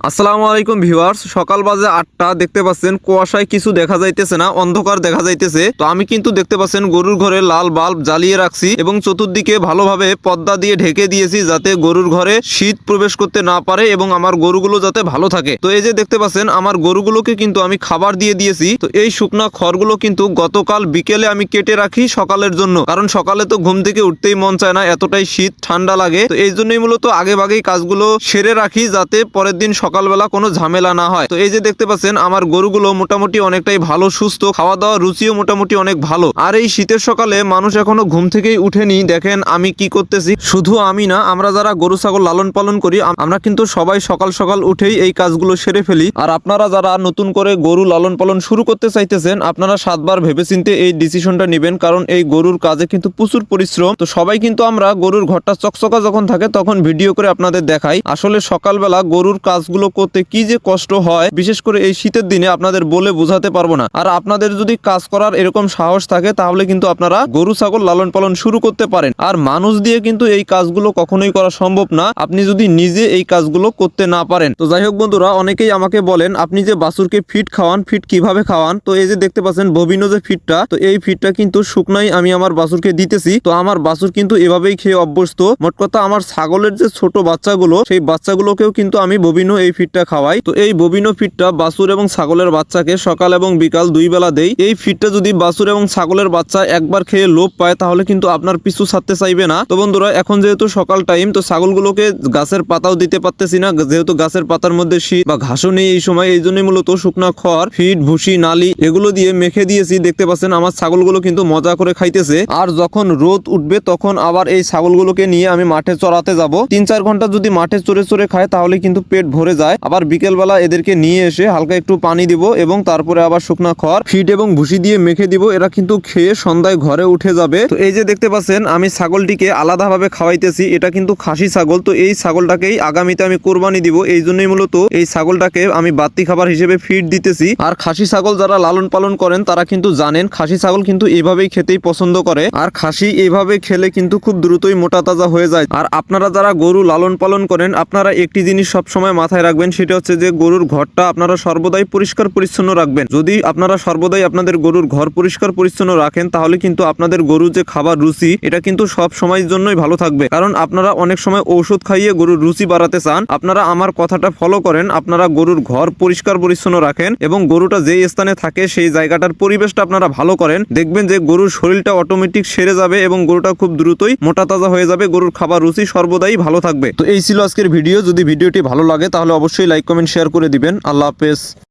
আসসালামু আলাইকুম ভিউয়ার্স, সকাল বাজে 8টা। দেখতে পাচ্ছেন কুয়াশায় কিছু দেখা যাইতেছে না, অন্ধকার দেখা যাইতেছে। তো আমি কিন্তু দেখতে পাচ্ছেন গরুর ঘরে লাল বাল্ব জ্বালিয়ে রাখছি এবং চতুর্দিকে ভালোভাবে পর্দা দিয়ে ঢেকে দিয়েছি, যাতে গরুর ঘরে শীত প্রবেশ করতে না পারে এবং আমার গরুগুলো যাতে ভালো থাকে। তো এই যে দেখতে পাচ্ছেন আমার গরুগুলোকে কিন্তু আমি খাবার দিয়ে দিয়েছি। তো এই শুকনা খড়গুলো কিন্তু গতকাল বিকেলে আমি কেটে রাখি সকালের জন্য, কারণ সকালে তো ঘুম থেকে উঠতেই মন চায় না, এতটাই শীত ঠান্ডা লাগে। তো এই জন্যই মূলত আগে ভাগেই কাজগুলো সেরে রাখি, যাতে পরের দিন সকালবেলা কোনো ঝামেলা না হয়। তো এই যে দেখতে পাচ্ছেন আমার গরুগুলো মোটামুটি অনেকটাই ভালো, সুস্থ, খাওয়া দাওয়া রুচিও মোটামুটি অনেক ভালো। আর এই শীতের সকালে মানুষ এখনো ঘুম থেকেই উঠেনি। দেখেন আমি কি করতেছি, শুধু আমি না, আমরা যারা গরু ছাগল লালন পালন করি আমরা কিন্তু সবাই সকাল সকাল উঠেই এই কাজগুলো সেরে ফেলি। আর আপনারা যারা নতুন করে গরু লালন পালন শুরু করতে চাইতেছেন, আপনারা 7বার ভেবেচিন্তে এই ডিসিশনটা নেবেন, কারণ এই গরুর কাজে কিন্তু প্রচুর পরিশ্রম। তো সবাই কিন্তু আমরা গরুর ঘরটা চকচকা যখন থাকে তখন ভিডিও করে আপনাদের দেখাই। আসলে সকালবেলা গরুর কাজগুলো করতে কি যে কষ্ট হয়, বিশেষ করে এই শীতের দিনে আপনাদের বলে বোঝাতে পারবো না। আর আপনাদের যদি কাজ করার এরকম সাহস থাকে তাহলে কিন্তু আপনারা গরু ছাগল লালন পালন শুরু করতে পারেন। আর মানুষ দিয়ে কিন্তু এই কাজগুলো কখনোই করা সম্ভব না, আপনি যদি নিজে এই কাজগুলো করতে না পারেন। তো যাই হোক বন্ধুরা, অনেকেই আমাকে বলেন আপনি যে বাছুরকে ফিট খাওয়ান, ফিট কিভাবে খাওয়ান। তো এই যে দেখতে পাচ্ছেন বভিনো যে ফিটটা, তো এই ফিটটা কিন্তু শুকনাই আমি আমার বাছুরকে দিতেছি। তো আমার বাছুর কিন্তু এভাবেই খেয়ে অভ্যস্ত। মোট কথা আমার ছাগলের যে ছোট বাচ্চাগুলো, সেই বাচ্চাগুলোকেও কিন্তু আমি বভিনো এই ফিটটা খাওয়াই। তো এই বভিনো ফিটটা বাছুর এবং ছাগলের বাচ্চাকে সকাল এবং বিকাল 2 বেলা দেই। এই ফিটটা যদি বাছুর এবং ছাগলের বাচ্চা একবার খেয়ে লোভ পায় তাহলে কিন্তু আপনার পিছু ছাড়তে চাইবে না। তো বন্ধুরা, এখন যেহেতু সকাল টাইম, তো ছাগলগুলোকে গাছের পাতাও দিতে পারতেছি না, যেহেতু গাছের পাতার মধ্যে শীত বা ঘাসও নেই এই সময়। এই জন্যই মূলত শুকনা খড়, ফিট, ভুসি, নালি এগুলো দিয়ে মেখে দিয়েছি। দেখতে পাচ্ছেন আমার ছাগলগুলো কিন্তু মজা করে খাইতেছে। আর যখন রোদ উঠবে তখন আবার এই ছাগলগুলোকে নিয়ে আমি মাঠে চড়াতে যাব। 3-4 ঘন্টা যদি মাঠে চড়ে চড়ে খায় তাহলে কিন্তু পেট ভরে যায়। আবার বিকেলবেলা এদেরকে নিয়ে এসে হালকা একটু পানি দিব এবং তারপরে আবার শুকনা খড়, ফিট এবং ভুসি দিয়ে মেখে দিব। এরা কিন্তু খেয়ে সন্ধ্যায় ঘরে উঠে যাবে। তো এই যে দেখতে পাচ্ছেন আমি ছাগলটিকে আলাদাভাবে খাওয়াইতেছি, এটা কিন্তু খাসি ছাগল। তো এই ছাগলটাকেই আগামীতে আমি কোরবানি দিব, এই জন্যই মূলত এই ছাগলটাকে আমি বাড়তি খাবার হিসেবে ফিট দিতেছি। আর খাসি ছাগল যারা লালন পালন করেন তারা কিন্তু জানেন খাসি ছাগল কিন্তু এইভাবেই খেতেই পছন্দ করে। আর খাসি এইভাবে খেলে কিন্তু খুব দ্রুতই মোটা তাজা হয়ে যায়। আর আপনারা যারা গরু লালন পালন করেন আপনারা একটি জিনিস সবসময় মাথায় রাখবেন, সেটা হচ্ছে যে গরুর ঘরটা আপনারা সর্বদাই পরিষ্কার পরিচ্ছন্ন রাখবেন। যদি আপনারা সর্বদাই আপনাদের গরুর ঘর পরিষ্কার পরিচ্ছন্ন রাখেন তাহলে কিন্তু আপনাদের গরুর যে খাবার রুচি, এটা কিন্তু সব সময়ের জন্যই ভালো থাকবে। কারণ আপনারা অনেক সময় ঔষধ খাইয়ে গরুর রুচি বাড়াতে চান, আপনারা আমার কথাটা ফলো করেন, আপনারা গরুর ঘর পরিষ্কার পরিচ্ছন্ন রাখেন এবং গরুটা যেই স্থানে থাকে সেই জায়গাটার পরিবেশটা আপনারা ভালো করেন, দেখবেন যে গরুর শরীরটা অটোমেটিক সেরে যাবে এবং গরুটা খুব দ্রুতই মোটা তাজা হয়ে যাবে, গরুর খাবার রুচি সর্বদাই ভালো থাকবে। তো এই ছিল আজকের ভিডিও। যদি ভিডিওটি ভালো লাগে তাহলে অবশ্যই লাইক, কমেন্ট, শেয়ার করে দিবেন। আল্লাহ হাফেজ।